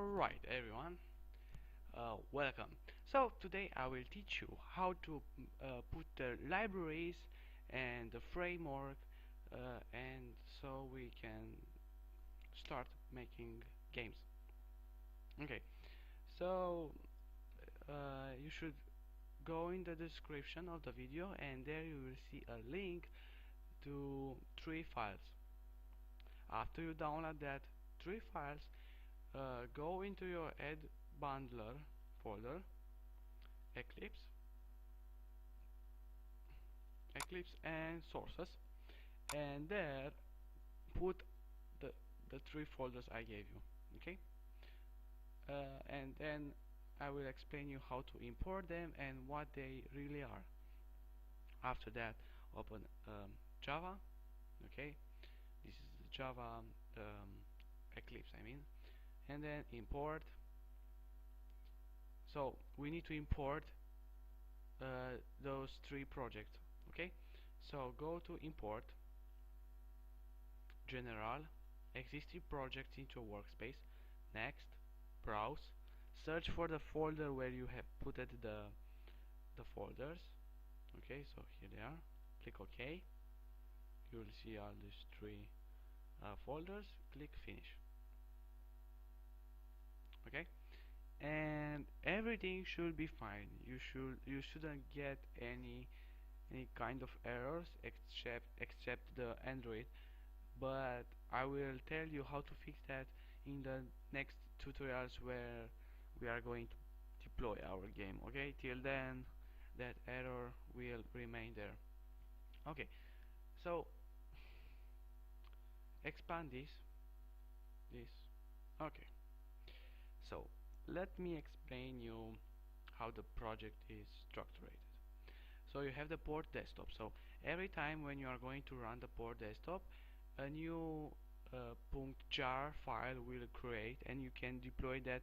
Alright everyone, welcome. So today I will teach you how to put the libraries and the framework and so we can start making games. Okay, so you should go in the description of the video and there you will see a link to 3 files. After you download that 3 files, go into your Ed bundler folder, Eclipse, and sources, and there put the the 3 folders I gave you. Okay, and then I will explain you how to import them and what they really are. After that, open Java. Okay, this is the Java Eclipse, I mean, and then import. So we need to import those 3 projects. Okay, so go to import, general, existing projects into a workspace, next, browse, search for the folder where you have put the folders. Okay, so here they are. Click OK. You will see all these 3 folders. Click finish. Okay, and everything should be fine. You shouldn't get any kind of errors except the Android, but I will tell you how to fix that in the next tutorials where we are going to deploy our game. Okay, till then that error will remain there. Okay, so expand this. Okay, so let me explain you how the project is structured. So you have the port desktop. So every time when you are going to run the port desktop, a new .jar file will create, and you can deploy that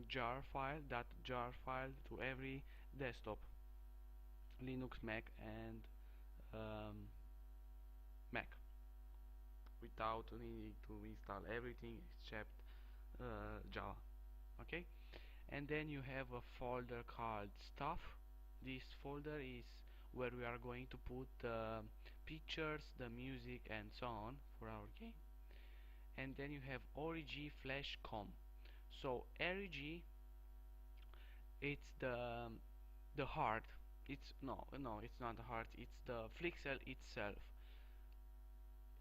.jar file to every desktop, Linux, Mac, and um, Mac, without needing to install everything except Java. Okay, and then you have a folder called stuff. This folder is where we are going to put the pictures, the music, and so on for our game. And then you have org flash com. So org, it's the heart. It's no, it's not the heart. It's the Flixel itself.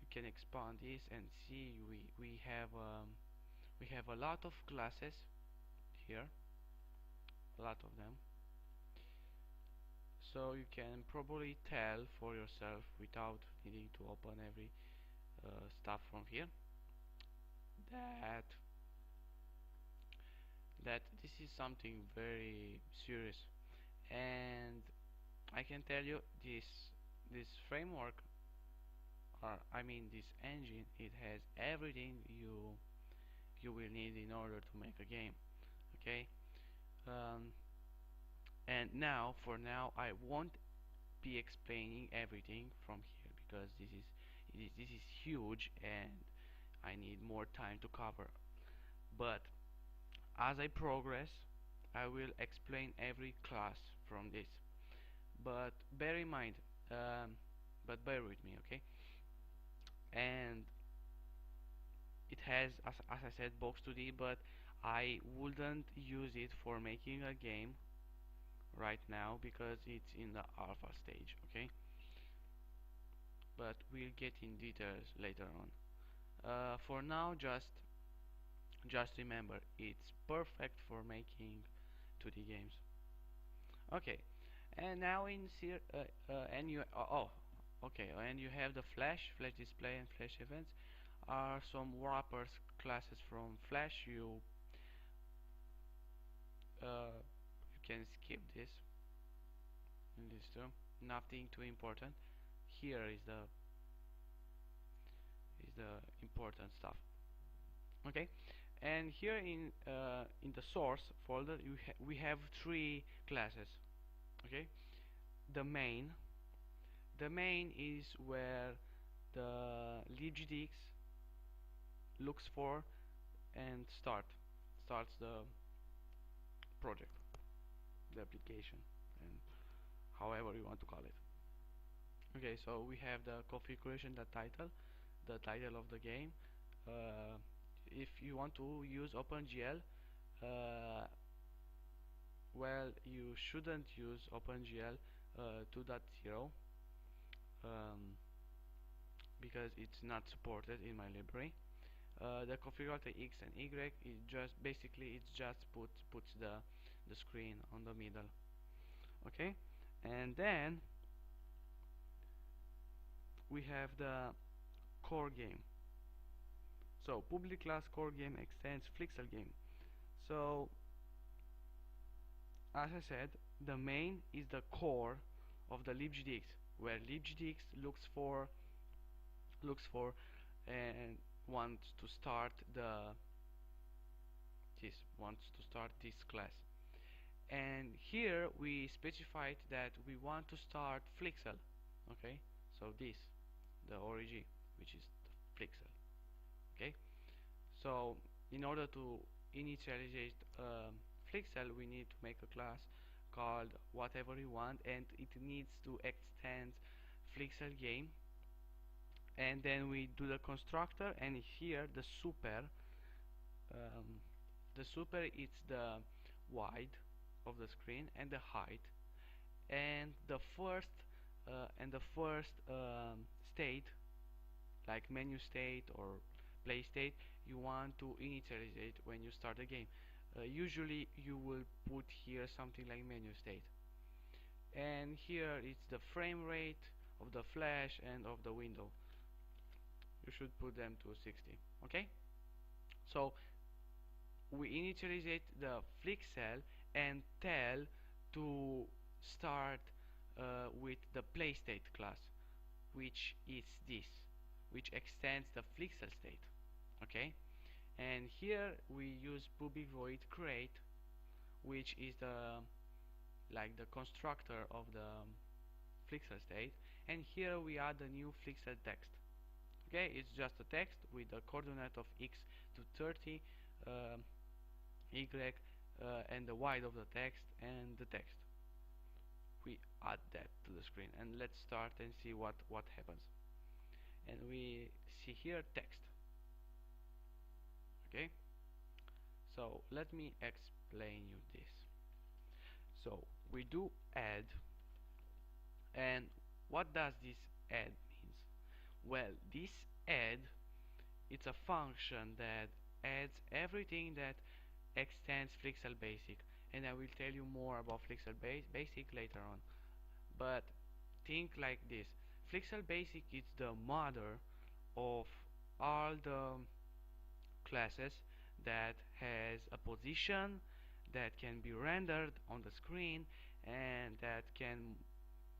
You can expand this and see we have a lot of classes here, a lot of them. So you can probably tell for yourself without needing to open every stuff from here that this is something very serious, and I can tell you this framework, or I mean this engine, it has everything you will need in order to make a game. Okay, and now for now I won't be explaining everything from here because this is huge and I need more time to cover. But as I progress, I will explain every class from this. But bear in mind, but bear with me, okay? And it has, as I said, box2d, but I wouldn't use it for making a game right now because it's in the alpha stage, okay? But we'll get in details later on. For now, just remember, it's perfect for making 2D games. Okay, and now in and you okay, and you have the flash display, and flash events are some wrappers classes from Flash. You can skip this in this too. Nothing too important. Here is the important stuff. Okay, and here in the source folder we have 3 classes. Okay, the main is where the Libgdx looks for and start starts the project, the application, and however you want to call it. Okay, so we have the configuration, the title of the game. uh, if you want to use OpenGL, uh, well, you shouldn't use OpenGL 2.0, um, because it's not supported in my library. The configurator X and Y is just basically it just puts the screen on the middle. Okay, and then we have the core game. So public class core game extends Flixel game. So as I said, the main is the core of the Libgdx, where Libgdx looks for and wants to start this class. And here we specified that we want to start Flixel. Okay, so this the origin, which is the Flixel. Okay, so in order to initialize Flixel, we need to make a class called whatever we want, and it needs to extend Flixel game. And then we do the constructor, and here um, the super is the width of the screen and the height, and the first state, like menu state or play state, you want to initialize it when you start the game. Usually you will put here something like menu state, and here it's the frame rate of the flash and of the window. You should put them to 60. Okay, so we initialize the Flixel and tell to start with the playstate class, which is this, which extends the Flixel state. Okay, and here we use public void create, which is the constructor of the Flixel state, and here we add the new Flixel text. Okay, it's just a text with the coordinate of x to 30, y, and the width of the text and the text. We add that to the screen, and let's start and see what happens. And we see here text. Okay, so let me explain you this. So we do add, and what does this add means? Well, this add, it's a function that adds everything that extends Flixel Basic, and I will tell you more about Flixel Basic later on. But think like this: Flixel Basic is the mother of all the classes that has a position, that can be rendered on the screen, and that can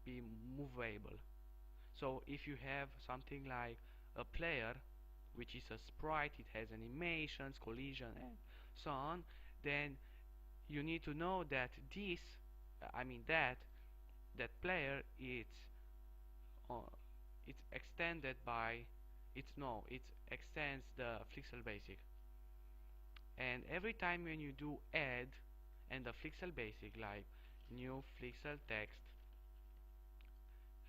be movable. So if you have something like a player, which is a sprite, it has animations, collision, and so on, then you need to know that that player uh, it's extended by it extends the Flixel Basic. And every time when you do add and the Flixel Basic, like new Flixel text,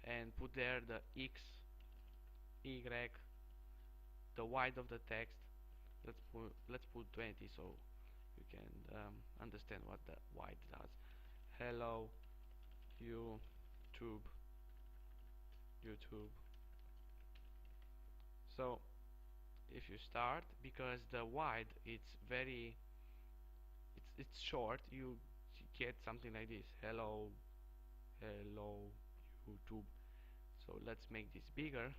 and put there the x, y, the width of the text, let's put 20 so you can understand what the width does. Hello YouTube. So if you start, because the width it's short, you get something like this: hello YouTube. So let's make this bigger.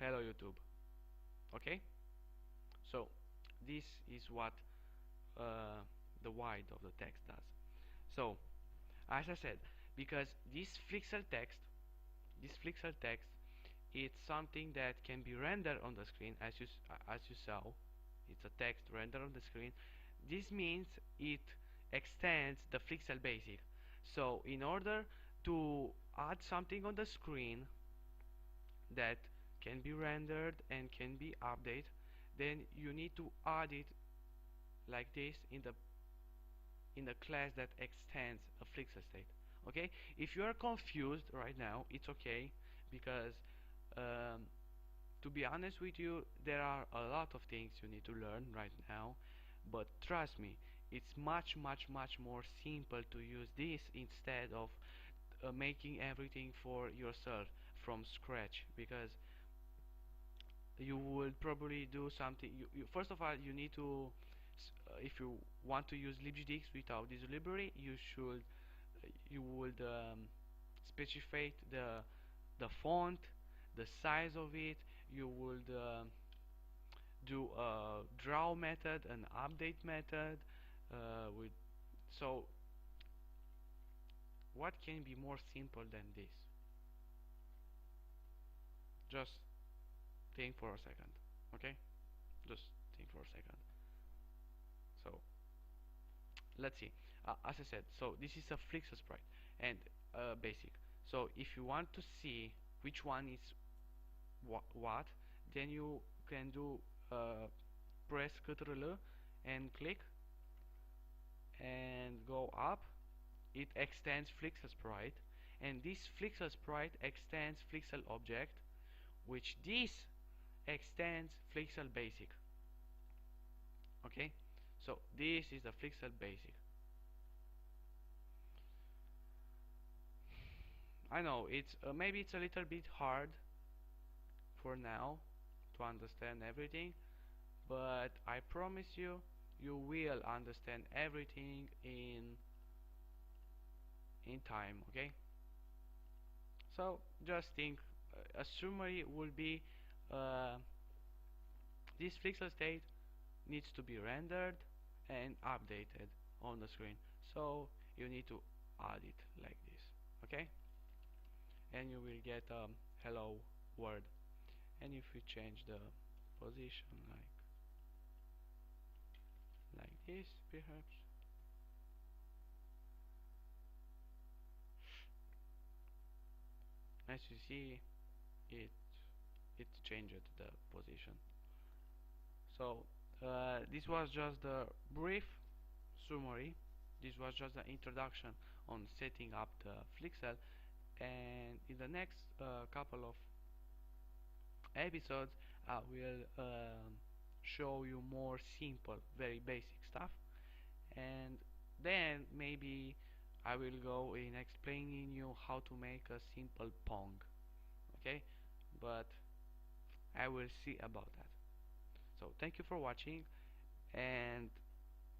Hello YouTube. Okay, so this is what the width of the text does. So as I said, because this Flixel text, it's something that can be rendered on the screen, as you saw. It's a text rendered on the screen. This means it extends the Flixel Basic. So in order to add something on the screen that can be rendered and can be updated, then you need to add it like this in the class that extends a Flixel state. Okay, if you are confused right now, it's okay, because um, to be honest with you, there are a lot of things you need to learn right now, but trust me, it's much more simple to use this instead of making everything for yourself from scratch, because you would probably do something. First of all, you need to if you want to use Libgdx without this library, you would specify the font, the size of it. You would do a draw method, an update method. With so what can be more simple than this? Just think for a second, okay? Just think for a second. So let's see. As I said, so this is a Flixel sprite and basic. So if you want to see which one is what, then you can do press Ctrl and click and go up. It extends Flixel sprite, and this Flixel sprite extends Flixel object, which this extends Flixel basic. Okay, so this is the Flixel basic. I know it's maybe it's a little bit hard for now to understand everything, but I promise you, you will understand everything in time. Okay, so just think, a summary will be uh, this Flixel state needs to be rendered and updated on the screen, so you need to add it like this. Okay, and you will get hello world. And if we change the position like this, perhaps, as you see, it it changed the position. So this was just the brief summary. This was just the introduction on setting up the Flixel, and in the next couple of episodes I will show you more simple, very basic stuff, and then maybe I will go in explaining you how to make a simple Pong. Okay, but I will see about that. So thank you for watching, and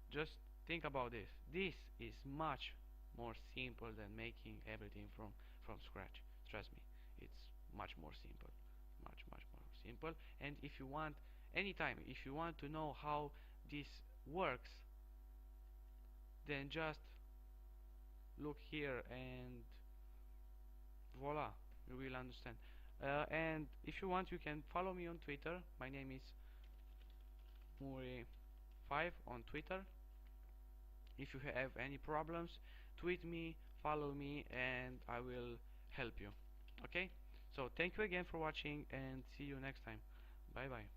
just think about this. This is much more simple than making everything from scratch. Trust me, it's much more simple, much more simple. And if you want, anytime, if you want to know how this works, then just look here and voila, you will understand. And if you want, you can follow me on Twitter. My name is Muri5 on Twitter. If you have any problems, tweet me, follow me, and I will help you. Okay, so thank you again for watching, and see you next time. Bye bye.